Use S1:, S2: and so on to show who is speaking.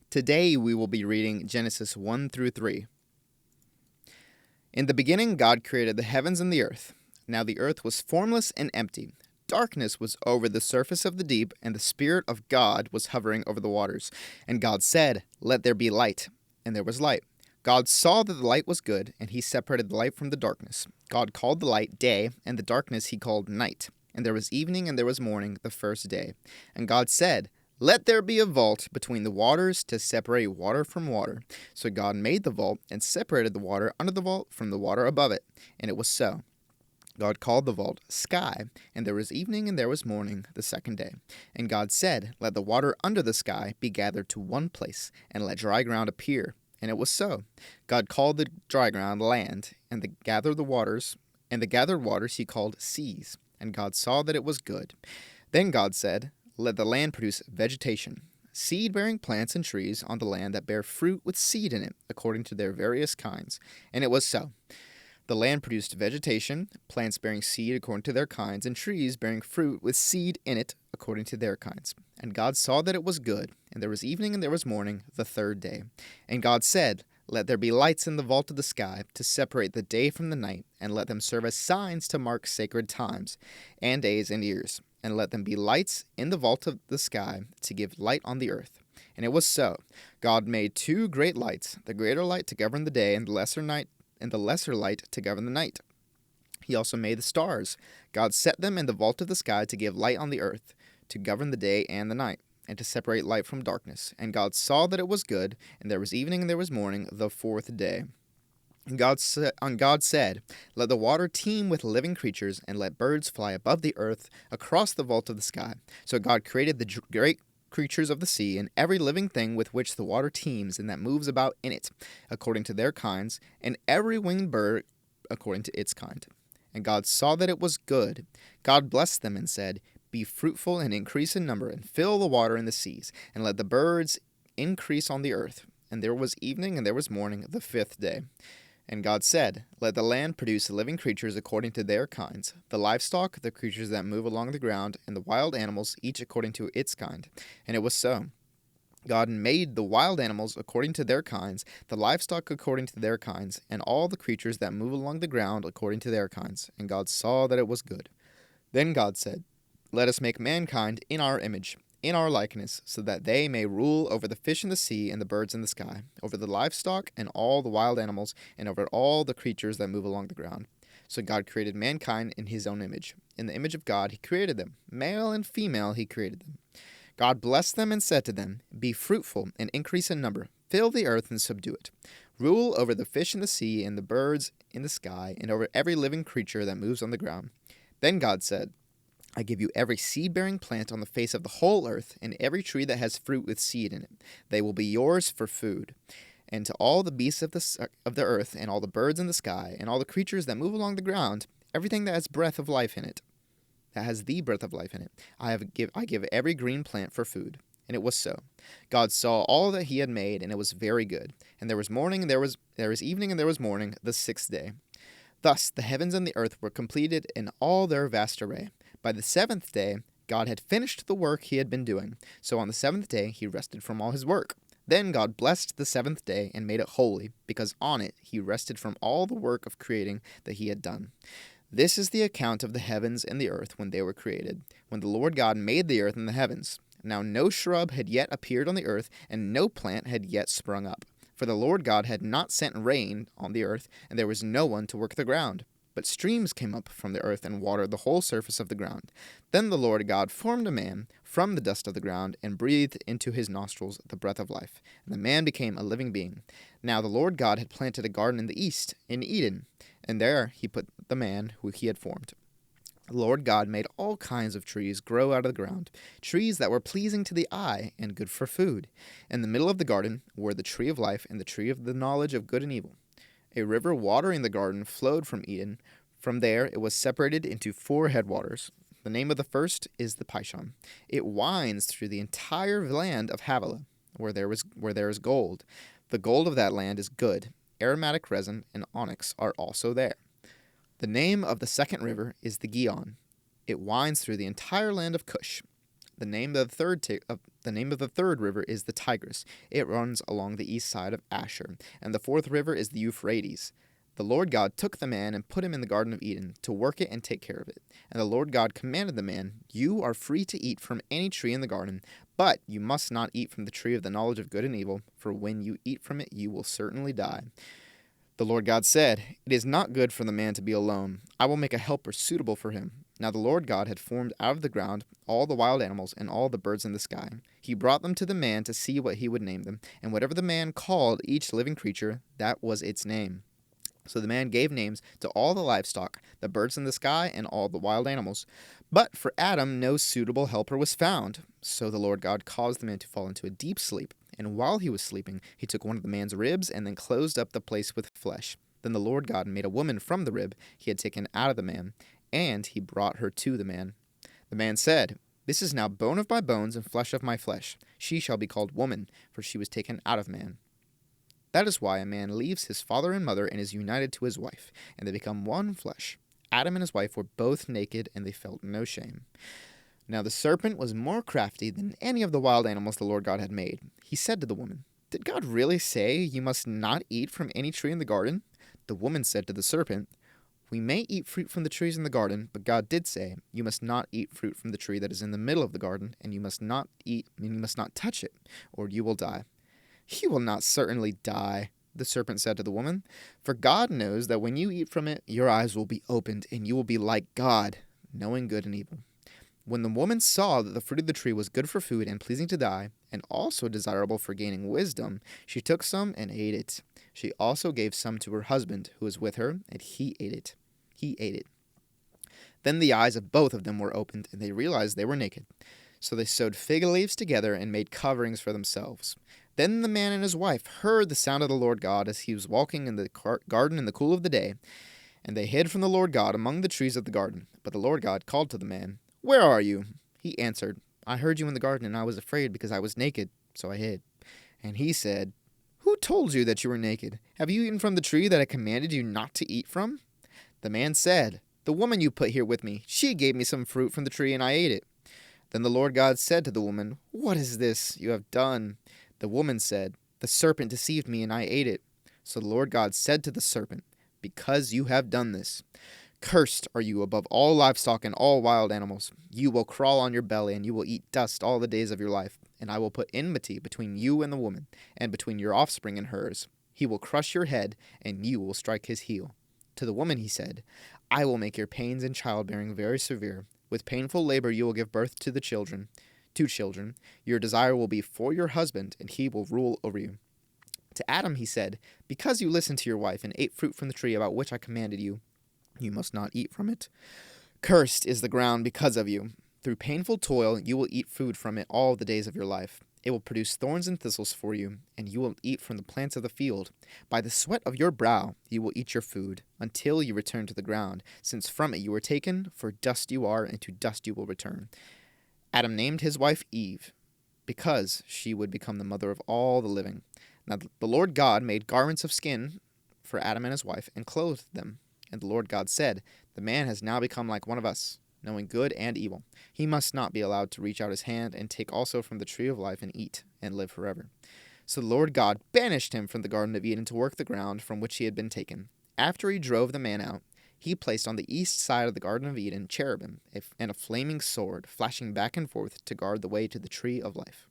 S1: Today we will be reading Genesis 1 through 3. In the beginning, God created the heavens and the earth. Now the earth was formless and empty. Darkness was over the surface of the deep, and the Spirit of God was hovering over the waters. And God said, "Let there be light." And there was light. God saw that the light was good, and he separated the light from the darkness. God called the light day, and the darkness he called night. And there was evening and there was morning the first day. And God said, "Let there be a vault between the waters to separate water from water." So God made the vault and separated the water under the vault from the water above it. And it was so. God called the vault sky, and there was evening and there was morning the second day. And God said, "Let the water under the sky be gathered to one place, and let dry ground appear." And it was so. God called the dry ground land, and the gathered waters he called seas. And God saw that it was good. Then God said, "Let the land produce vegetation, seed-bearing plants and trees on the land that bear fruit with seed in it, according to their various kinds." And it was so. The land produced vegetation, plants bearing seed according to their kinds, and trees bearing fruit with seed in it according to their kinds. And God saw that it was good. And there was evening and there was morning the third day. And God said, "Let there be lights in the vault of the sky to separate the day from the night, and let them serve as signs to mark sacred times, and days and years. And let them be lights in the vault of the sky to give light on the earth." And it was so. God made two great lights, the greater light to govern the day, and the lesser light to govern the night. He also made the stars. God set them in the vault of the sky to give light on the earth, to govern the day and the night, and to separate light from darkness. And God saw that it was good, and there was evening and there was morning the fourth day. And God said, "Let the water teem with living creatures, and let birds fly above the earth across the vault of the sky." So God created the great creatures of the sea, and every living thing with which the water teems and that moves about in it, according to their kinds, and every winged bird according to its kind. And God saw that it was good. God blessed them and said, "Be fruitful and increase in number, and fill the water in the seas, and let the birds increase on the earth." And there was evening and there was morning the fifth day. And God said, "Let the land produce living creatures according to their kinds, the livestock, the creatures that move along the ground, and the wild animals, each according to its kind." And it was so. God made the wild animals according to their kinds, the livestock according to their kinds, and all the creatures that move along the ground according to their kinds. And God saw that it was good. Then God said, "Let us make mankind in our image, in our likeness, so that they may rule over the fish in the sea and the birds in the sky, over the livestock and all the wild animals, and over all the creatures that move along the ground." So God created mankind in his own image. In the image of God he created them. Male and female he created them. God blessed them and said to them, "Be fruitful and increase in number. Fill the earth and subdue it. Rule over the fish in the sea and the birds in the sky, and over every living creature that moves on the ground." Then God said, "I give you every seed-bearing plant on the face of the whole earth, and every tree that has fruit with seed in it. They will be yours for food. And to all the beasts of the earth, and all the birds in the sky, and all the creatures that move along the ground, everything that has the breath of life in it, I give every green plant for food." And it was so. God saw all that he had made, and it was very good. And there was morning, and there was evening, and there was morning the sixth day. Thus the heavens and the earth were completed in all their vast array. By the seventh day, God had finished the work he had been doing. So on the seventh day, he rested from all his work. Then God blessed the seventh day and made it holy, because on it he rested from all the work of creating that he had done. This is the account of the heavens and the earth when they were created, when the Lord God made the earth and the heavens. Now no shrub had yet appeared on the earth, and no plant had yet sprung up. For the Lord God had not sent rain on the earth, and there was no one to work the ground. But streams came up from the earth and watered the whole surface of the ground. Then the Lord God formed a man from the dust of the ground, and breathed into his nostrils the breath of life. And the man became a living being. Now the Lord God had planted a garden in the east, in Eden, and there he put the man who he had formed. The Lord God made all kinds of trees grow out of the ground, trees that were pleasing to the eye and good for food. In the middle of the garden were the tree of life and the tree of the knowledge of good and evil. A river watering the garden flowed from Eden. From there it was separated into 4 headwaters. The name of the first is the Pishon. It winds through the entire land of Havilah, where there is gold. The gold of that land is good. Aromatic resin and onyx are also there. The name of the second river is the Gihon. It winds through the entire land of Cush. The name of the third river is the Tigris. It runs along the east side of Asher. And the fourth river is the Euphrates. The Lord God took the man and put him in the Garden of Eden to work it and take care of it. And the Lord God commanded the man, "You are free to eat from any tree in the garden, but you must not eat from the tree of the knowledge of good and evil, for when you eat from it, you will certainly die." The Lord God said, "It is not good for the man to be alone. I will make a helper suitable for him." Now the Lord God had formed out of the ground all the wild animals and all the birds in the sky. He brought them to the man to see what he would name them, and whatever the man called each living creature, that was its name. So the man gave names to all the livestock, the birds in the sky, and all the wild animals. But for Adam no suitable helper was found. So the Lord God caused the man to fall into a deep sleep. And while he was sleeping, he took one of the man's ribs and then closed up the place with flesh. Then the Lord God made a woman from the rib he had taken out of the man, and he brought her to the man. The man said, "This is now bone of my bones and flesh of my flesh. She shall be called woman, for she was taken out of man." That is why a man leaves his father and mother and is united to his wife, and they become one flesh. Adam and his wife were both naked, and they felt no shame. Now the serpent was more crafty than any of the wild animals the Lord God had made. He said to the woman, "Did God really say you must not eat from any tree in the garden?" The woman said to the serpent, "We may eat fruit from the trees in the garden, but God did say, you must not eat fruit from the tree that is in the middle of the garden, and you must not touch it, or you will die." "You will not certainly die," the serpent said to the woman, "for God knows that when you eat from it, your eyes will be opened, and you will be like God, knowing good and evil." When the woman saw that the fruit of the tree was good for food and pleasing to the eye, and also desirable for gaining wisdom, she took some and ate it. She also gave some to her husband, who was with her, and he ate it. Then the eyes of both of them were opened, and they realized they were naked. So they sewed fig leaves together and made coverings for themselves. Then the man and his wife heard the sound of the Lord God as he was walking in the garden in the cool of the day, and they hid from the Lord God among the trees of the garden. But the Lord God called to the man, "Where are you?" He answered, "I heard you in the garden, and I was afraid because I was naked, so I hid." And he said, "Who told you that you were naked? Have you eaten from the tree that I commanded you not to eat from?" The man said, "The woman you put here with me, she gave me some fruit from the tree, and I ate it." Then the Lord God said to the woman, "What is this you have done?" The woman said, "The serpent deceived me, and I ate it." So the Lord God said to the serpent, "Because you have done this, cursed are you above all livestock and all wild animals. You will crawl on your belly, and you will eat dust all the days of your life. And I will put enmity between you and the woman, and between your offspring and hers. He will crush your head, and you will strike his heel." To the woman he said, "I will make your pains in childbearing very severe. With painful labor you will give birth to children. Your desire will be for your husband, and he will rule over you." To Adam he said, "Because you listened to your wife and ate fruit from the tree about which I commanded you, you must not eat from it. Cursed is the ground because of you. Through painful toil you will eat food from it all the days of your life. It will produce thorns and thistles for you, and you will eat from the plants of the field. By the sweat of your brow you will eat your food, until you return to the ground, since from it you were taken, for dust you are, and to dust you will return." Adam named his wife Eve, because she would become the mother of all the living. Now the Lord God made garments of skin for Adam and his wife, and clothed them. And the Lord God said, "The man has now become like one of us, knowing good and evil. He must not be allowed to reach out his hand and take also from the tree of life and eat, and live forever." So the Lord God banished him from the Garden of Eden to work the ground from which he had been taken. After he drove the man out, he placed on the east side of the Garden of Eden cherubim and a flaming sword, flashing back and forth to guard the way to the tree of life.